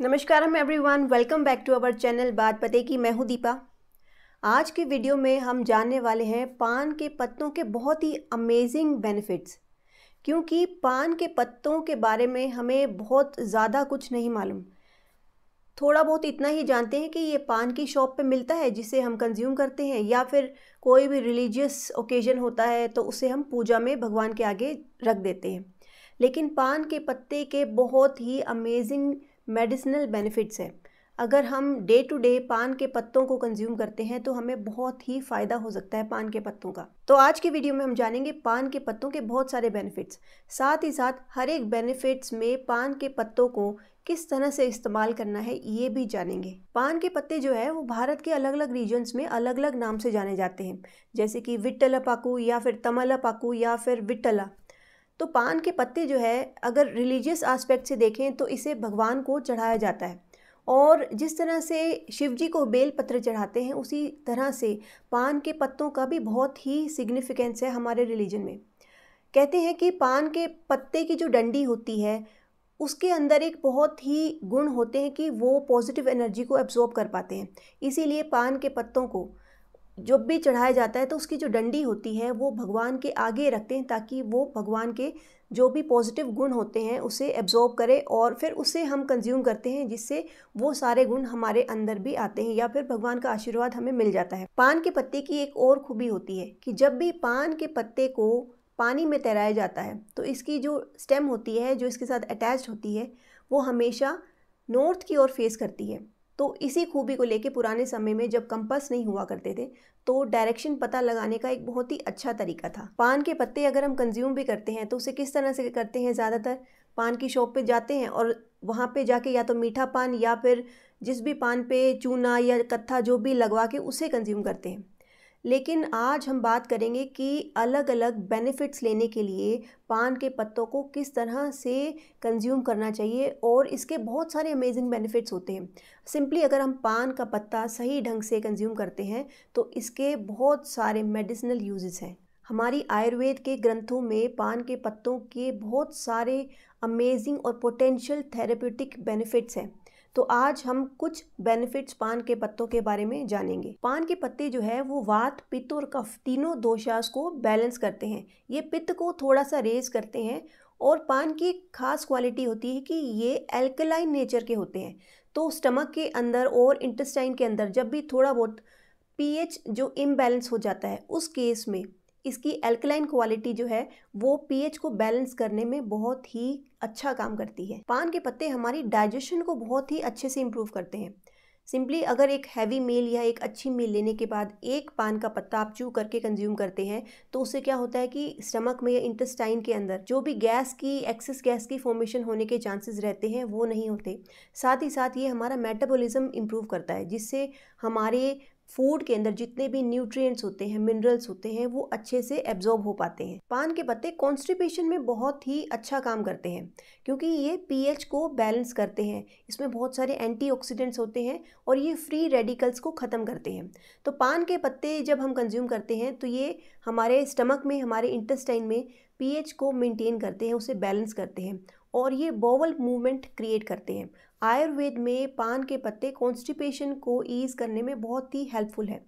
नमस्कारम everyone, welcome back to our channel बात पते की। मैं हूँ दीपा। आज के वीडियो में हम जानने वाले हैं पान के पत्तों के बहुत ही अमेजिंग बेनिफिट्स। क्योंकि पान के पत्तों के बारे में हमें बहुत ज़्यादा कुछ नहीं मालूम। थोड़ा बहुत इतना ही जानते हैं कि ये पान की शॉप पे मिलता है जिसे हम कंज्यूम करते हैं, या फिर कोई भी रिलीजियस ओकेजन होता है तो उसे हम पूजा में भगवान के आगे रख देते हैं। लेकिन पान के पत्ते के बहुत ही अमेजिंग मेडिसिनल बेनिफिट्स हैं। अगर हम डे टू डे पान के पत्तों को कंज्यूम करते हैं तो हमें बहुत ही फ़ायदा हो सकता है पान के पत्तों का। तो आज की वीडियो में हम जानेंगे पान के पत्तों के बहुत सारे बेनिफिट्स। साथ ही साथ हर एक बेनिफिट्स में पान के पत्तों को किस तरह से इस्तेमाल करना है ये भी जानेंगे। पान के पत्ते जो है वो भारत के अलग अलग रीजन्स में अलग अलग नाम से जाने जाते हैं, जैसे कि विट्ठलपाकू या फिर तमलपाकू या फिर विट्ठला। तो पान के पत्ते जो है अगर रिलीजियस एस्पेक्ट से देखें तो इसे भगवान को चढ़ाया जाता है, और जिस तरह से शिव जी को बेल पत्र चढ़ाते हैं उसी तरह से पान के पत्तों का भी बहुत ही सिग्निफिकेंस है हमारे रिलीजन में। कहते हैं कि पान के पत्ते की जो डंडी होती है उसके अंदर एक बहुत ही गुण होते हैं कि वो पॉजिटिव एनर्जी को एब्जॉर्ब कर पाते हैं। इसीलिए पान के पत्तों को जब भी चढ़ाया जाता है तो उसकी जो डंडी होती है वो भगवान के आगे रखते हैं, ताकि वो भगवान के जो भी पॉजिटिव गुण होते हैं उसे एब्जॉर्ब करे और फिर उसे हम कंज्यूम करते हैं, जिससे वो सारे गुण हमारे अंदर भी आते हैं या फिर भगवान का आशीर्वाद हमें मिल जाता है। पान के पत्ते की एक और खूबी होती है कि जब भी पान के पत्ते को पानी में तैराया जाता है तो इसकी जो स्टेम होती है जो इसके साथ अटैच्ड होती है वो हमेशा नॉर्थ की ओर फेस करती है। तो इसी खूबी को लेके पुराने समय में जब कंपास नहीं हुआ करते थे तो डायरेक्शन पता लगाने का एक बहुत ही अच्छा तरीका था। पान के पत्ते अगर हम कंज्यूम भी करते हैं तो उसे किस तरह से करते हैं, ज़्यादातर पान की शॉप पे जाते हैं और वहाँ पे जाके या तो मीठा पान या फिर जिस भी पान पे चूना या कत्था जो भी लगवा के उसे कंज्यूम करते हैं। लेकिन आज हम बात करेंगे कि अलग अलग बेनिफिट्स लेने के लिए पान के पत्तों को किस तरह से कंज्यूम करना चाहिए, और इसके बहुत सारे अमेजिंग बेनिफिट्स होते हैं। सिंपली अगर हम पान का पत्ता सही ढंग से कंज्यूम करते हैं तो इसके बहुत सारे मेडिसिनल यूजेस हैं। हमारी आयुर्वेद के ग्रंथों में पान के पत्तों के बहुत सारे अमेजिंग और पोटेंशियल थेरेप्यूटिक बेनिफिट्स हैं। तो आज हम कुछ बेनिफिट्स पान के पत्तों के बारे में जानेंगे। पान के पत्ते जो है वो वात, पित्त और कफ तीनों दोषास को बैलेंस करते हैं। ये पित्त को थोड़ा सा रेज करते हैं, और पान की एक खास क्वालिटी होती है कि ये एल्कलाइन नेचर के होते हैं। तो स्टमक के अंदर और इंटेस्टाइन के अंदर जब भी थोड़ा बहुत पीएच जो इम्बैलेंस हो जाता है उस केस में इसकी एल्कलाइन क्वालिटी जो है वो पीएच को बैलेंस करने में बहुत ही अच्छा काम करती है। पान के पत्ते हमारी डाइजेशन को बहुत ही अच्छे से इम्प्रूव करते हैं। सिंपली अगर एक हैवी मील या एक अच्छी मील लेने के बाद एक पान का पत्ता आप चू करके कंज्यूम करते हैं तो उससे क्या होता है कि स्टमक में या इंटेस्टाइन के अंदर जो भी गैस की एक्सेस गैस की फॉर्मेशन होने के चांसेस रहते हैं वो नहीं होते। साथ ही साथ ये हमारा मेटाबॉलिज्म इम्प्रूव करता है, जिससे हमारे फूड के अंदर जितने भी न्यूट्रिएंट्स होते हैं, मिनरल्स होते हैं, वो अच्छे से एब्जॉर्ब हो पाते हैं। पान के पत्ते कॉन्स्टिपेशन में बहुत ही अच्छा काम करते हैं, क्योंकि ये पीएच को बैलेंस करते हैं। इसमें बहुत सारे एंटीऑक्सीडेंट्स होते हैं और ये फ्री रेडिकल्स को ख़त्म करते हैं। तो पान के पत्ते जब हम कंज्यूम करते हैं तो ये हमारे स्टमक में, हमारे इंटेस्टाइन में पीएच को मेंटेन करते हैं, उसे बैलेंस करते हैं, और ये बॉवल मूवमेंट क्रिएट करते हैं। आयुर्वेद में पान के पत्ते कॉन्स्टिपेशन को ईज़ करने में बहुत ही हेल्पफुल है।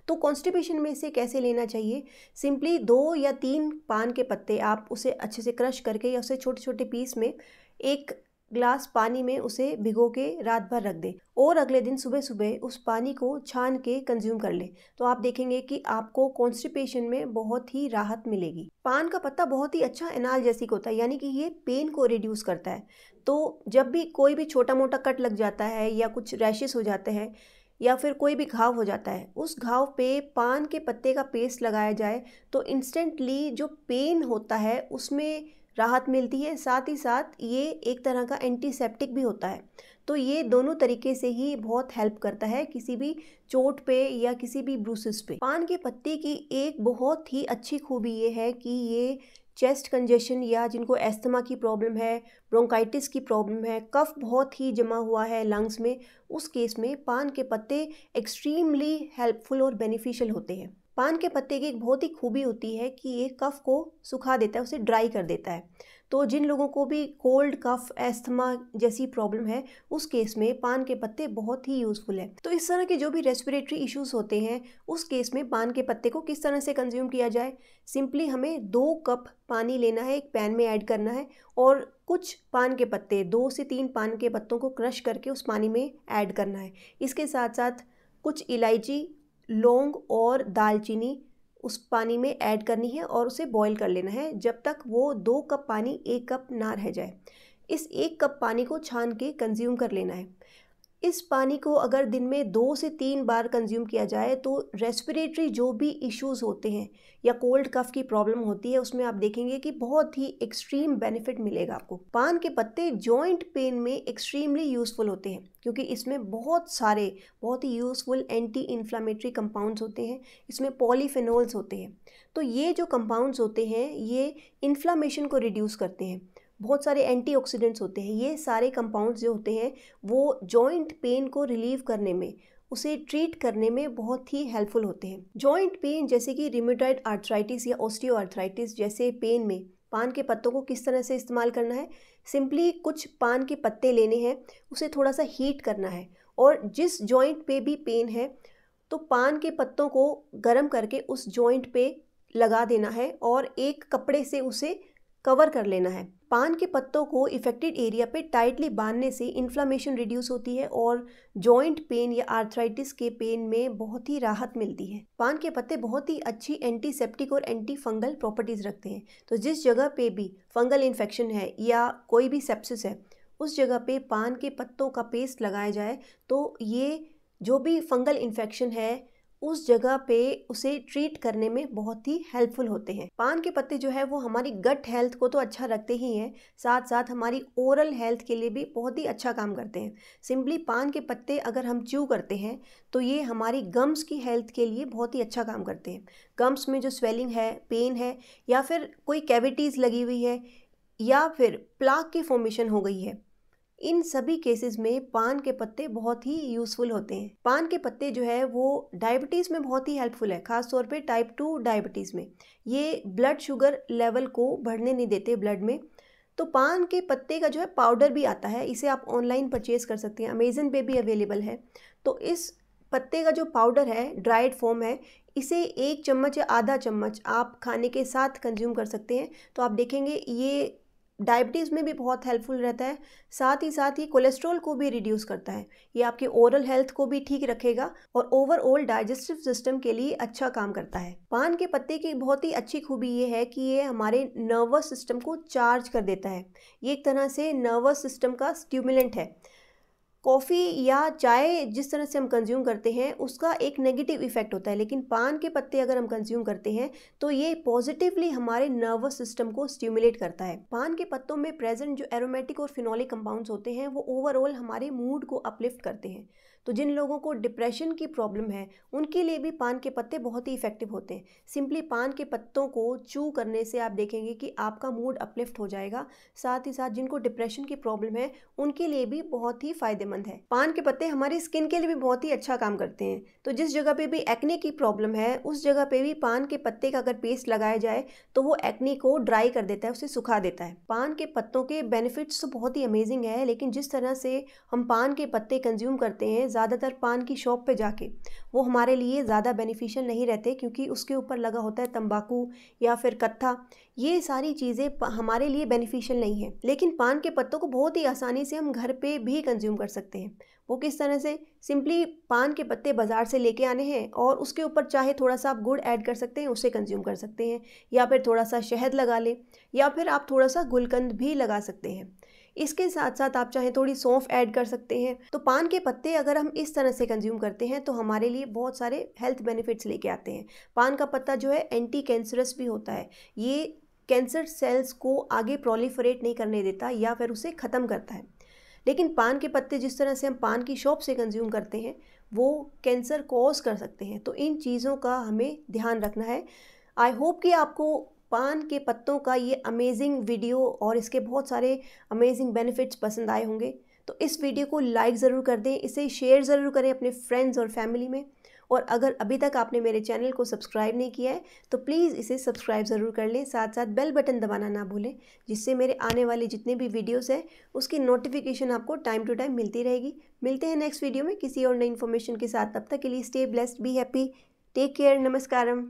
तो कॉन्स्टिपेशन में इसे कैसे लेना चाहिए? सिंपली 2 या 3 पान के पत्ते आप उसे अच्छे से क्रश करके या उसे छोटे छोटे पीस में एक ग्लास पानी में उसे भिगो के रात भर रख दें, और अगले दिन सुबह सुबह उस पानी को छान के कंज्यूम कर लें। तो आप देखेंगे कि आपको कॉन्स्टिपेशन में बहुत ही राहत मिलेगी। पान का पत्ता बहुत ही अच्छा एनाल्जेसिक होता है, यानी कि ये पेन को रिड्यूस करता है। तो जब भी कोई भी छोटा मोटा कट लग जाता है या कुछ रैशेस हो जाते हैं या फिर कोई भी घाव हो जाता है, उस घाव पे पान के पत्ते का पेस्ट लगाया जाए तो इंस्टेंटली जो पेन होता है उसमें राहत मिलती है। साथ ही साथ ये एक तरह का एंटीसेप्टिक भी होता है। तो ये दोनों तरीके से ही बहुत हेल्प करता है किसी भी चोट पे या किसी भी ब्रूसेस पे। पान के पत्ते की एक बहुत ही अच्छी खूबी ये है कि ये चेस्ट कंजेशन या जिनको एस्थमा की प्रॉब्लम है, ब्रोंकाइटिस की प्रॉब्लम है, कफ बहुत ही जमा हुआ है लंग्स में, उस केस में पान के पत्ते एक्सट्रीमली हेल्पफुल और बेनिफिशियल होते हैं। पान के पत्ते की एक बहुत ही खूबी होती है कि ये कफ को सुखा देता है, उसे ड्राई कर देता है। तो जिन लोगों को भी कोल्ड, कफ, एस्थमा जैसी प्रॉब्लम है, उस केस में पान के पत्ते बहुत ही यूज़फुल है। तो इस तरह के जो भी रेस्पिरेटरी इश्यूज़ होते हैं, उस केस में पान के पत्ते को किस तरह से कंज्यूम किया जाए। सिंपली हमें 2 कप पानी लेना है, एक पैन में ऐड करना है और कुछ पान के पत्ते, 2 से 3 पान के पत्तों को क्रश करके उस पानी में ऐड करना है। इसके साथ साथ कुछ इलायची, लौंग और दालचीनी उस पानी में ऐड करनी है और उसे बॉईल कर लेना है जब तक वो 2 कप पानी 1 कप ना रह जाए। इस 1 कप पानी को छान के कंज्यूम कर लेना है। इस पानी को अगर दिन में 2 से 3 बार कंज्यूम किया जाए तो रेस्पिरेटरी जो भी इश्यूज़ होते हैं या कोल्ड कफ की प्रॉब्लम होती है, उसमें आप देखेंगे कि बहुत ही एक्सट्रीम बेनिफिट मिलेगा आपको। पान के पत्ते जॉइंट पेन में एक्सट्रीमली यूज़फुल होते हैं क्योंकि इसमें बहुत ही यूज़फुल एंटी इन्फ्लामेटरी कंपाउंड्स होते हैं। इसमें पॉलीफेनोल्स होते हैं। तो ये जो कंपाउंड्स होते हैं ये इन्फ्लामेशन को रिड्यूस करते हैं। बहुत सारे एंटीऑक्सीडेंट्स होते हैं। ये सारे कंपाउंड्स जो होते हैं वो जॉइंट पेन को रिलीव करने में, उसे ट्रीट करने में बहुत ही हेल्पफुल होते हैं। जॉइंट पेन जैसे कि रिमेटॉइड आर्थराइटिस या ऑस्टियोआर्थराइटिस जैसे पेन में पान के पत्तों को किस तरह से इस्तेमाल करना है। सिंपली कुछ पान के पत्ते लेने हैं, उसे थोड़ा सा हीट करना है और जिस जॉइंट पे भी पेन है तो पान के पत्तों को गर्म करके उस जॉइंट पे लगा देना है और एक कपड़े से उसे कवर कर लेना है। पान के पत्तों को इफेक्टेड एरिया पे टाइटली बांधने से इन्फ्लामेशन रिड्यूस होती है और जॉइंट पेन या आर्थराइटिस के पेन में बहुत ही राहत मिलती है। पान के पत्ते बहुत ही अच्छी एंटीसेप्टिक और एंटी फंगल प्रॉपर्टीज़ रखते हैं। तो जिस जगह पे भी फंगल इन्फेक्शन है या कोई भी सेप्सिस है, उस जगह पे पान के पत्तों का पेस्ट लगाया जाए तो ये जो भी फंगल इन्फेक्शन है उस जगह पे उसे ट्रीट करने में बहुत ही हेल्पफुल होते हैं। पान के पत्ते जो है वो हमारी गट हेल्थ को तो अच्छा रखते ही हैं, साथ साथ हमारी ओरल हेल्थ के लिए भी बहुत ही अच्छा काम करते हैं। सिंपली पान के पत्ते अगर हम च्यू करते हैं तो ये हमारी गम्स की हेल्थ के लिए बहुत ही अच्छा काम करते हैं। गम्स में जो स्वेलिंग है, पेन है या फिर कोई कैविटीज़ लगी हुई है या फिर प्लाक की फॉर्मेशन हो गई है, इन सभी केसेस में पान के पत्ते बहुत ही यूज़फुल होते हैं। पान के पत्ते जो है वो डायबिटीज़ में बहुत ही हेल्पफुल है, ख़ास तौर पे टाइप 2 डायबिटीज़ में। ये ब्लड शुगर लेवल को बढ़ने नहीं देते ब्लड में। तो पान के पत्ते का जो है पाउडर भी आता है, इसे आप ऑनलाइन परचेज़ कर सकते हैं, अमेज़न पे भी अवेलेबल है। तो इस पत्ते का जो पाउडर है, ड्राइड फॉर्म है, इसे 1 चम्मच या आधा चम्मच आप खाने के साथ कंज्यूम कर सकते हैं। तो आप देखेंगे ये डायबिटीज़ में भी बहुत हेल्पफुल रहता है, साथ ही कोलेस्ट्रॉल को भी रिड्यूस करता है। ये आपके ओरल हेल्थ को भी ठीक रखेगा और ओवरऑल डाइजेस्टिव सिस्टम के लिए अच्छा काम करता है। पान के पत्ते की बहुत ही अच्छी खूबी ये है कि ये हमारे नर्वस सिस्टम को चार्ज कर देता है। ये एक तरह से नर्वस सिस्टम का स्टिमुलेंट है। कॉफ़ी या चाय जिस तरह से हम कंज्यूम करते हैं उसका एक नेगेटिव इफेक्ट होता है, लेकिन पान के पत्ते अगर हम कंज्यूम करते हैं तो ये पॉजिटिवली हमारे नर्वस सिस्टम को स्टिमुलेट करता है। पान के पत्तों में प्रेजेंट जो एरोमेटिक और फिनोलिक कंपाउंड्स होते हैं वो ओवरऑल हमारे मूड को अपलिफ्ट करते हैं। तो जिन लोगों को डिप्रेशन की प्रॉब्लम है उनके लिए भी पान के पत्ते बहुत ही इफेक्टिव होते हैं। सिंपली पान के पत्तों को चू करने से आप देखेंगे कि आपका मूड अपलिफ्ट हो जाएगा। साथ ही साथ जिनको डिप्रेशन की प्रॉब्लम है उनके लिए भी बहुत ही फायदेमंद है। पान के पत्ते हमारी स्किन के लिए भी बहुत ही अच्छा काम करते हैं। तो जिस जगह पे भी एक्ने की प्रॉब्लम है उस जगह पे भी पान के पत्ते का अगर पेस्ट लगाया जाए तो वो एक्ने को ड्राई कर देता है, उसे सुखा देता है। पान के पत्तों के बेनिफिट्स तो बहुत ही अमेजिंग है, लेकिन जिस तरह से हम पान के पत्ते कंज्यूम करते हैं ज़्यादातर पान की शॉप पे जाके, वो हमारे लिए ज़्यादा बेनिफिशियल नहीं रहते क्योंकि उसके ऊपर लगा होता है तंबाकू या फिर कत्था। ये सारी चीज़ें हमारे लिए बेनिफिशियल नहीं है। लेकिन पान के पत्तों को बहुत ही आसानी से हम घर पे भी कंज्यूम कर सकते हैं। वो किस तरह से? सिंपली पान के पत्ते बाज़ार से लेके आने हैं और उसके ऊपर चाहे थोड़ा सा आप गुड़ ऐड कर सकते हैं, उसे कंज्यूम कर सकते हैं, या फिर थोड़ा सा शहद लगा लें, या फिर आप थोड़ा सा गुलकंद भी लगा सकते हैं। इसके साथ साथ आप चाहें थोड़ी सौंफ ऐड कर सकते हैं। तो पान के पत्ते अगर हम इस तरह से कंज्यूम करते हैं तो हमारे लिए बहुत सारे हेल्थ बेनिफिट्स लेके आते हैं। पान का पत्ता जो है एंटी कैंसरस भी होता है। ये कैंसर सेल्स को आगे प्रोलिफरेट नहीं करने देता या फिर उसे ख़त्म करता है। लेकिन पान के पत्ते जिस तरह से हम पान की शॉप से कंज्यूम करते हैं वो कैंसर कॉज कर सकते हैं। तो इन चीज़ों का हमें ध्यान रखना है। आई होप कि आपको पान के पत्तों का ये अमेजिंग वीडियो और इसके बहुत सारे अमेजिंग बेनिफिट्स पसंद आए होंगे। तो इस वीडियो को लाइक ज़रूर कर दें, इसे शेयर ज़रूर करें अपने फ्रेंड्स और फैमिली में, और अगर अभी तक आपने मेरे चैनल को सब्सक्राइब नहीं किया है तो प्लीज़ इसे सब्सक्राइब ज़रूर कर लें, साथ साथ बेल बटन दबाना ना भूलें, जिससे मेरे आने वाले जितने भी वीडियोस हैं उसकी नोटिफिकेशन आपको टाइम टू टाइम मिलती रहेगी। मिलते हैं नेक्स्ट वीडियो में किसी और नई इन्फॉर्मेशन के साथ। तब तक के लिए stay blessed, be happy, take care, नमस्कारम।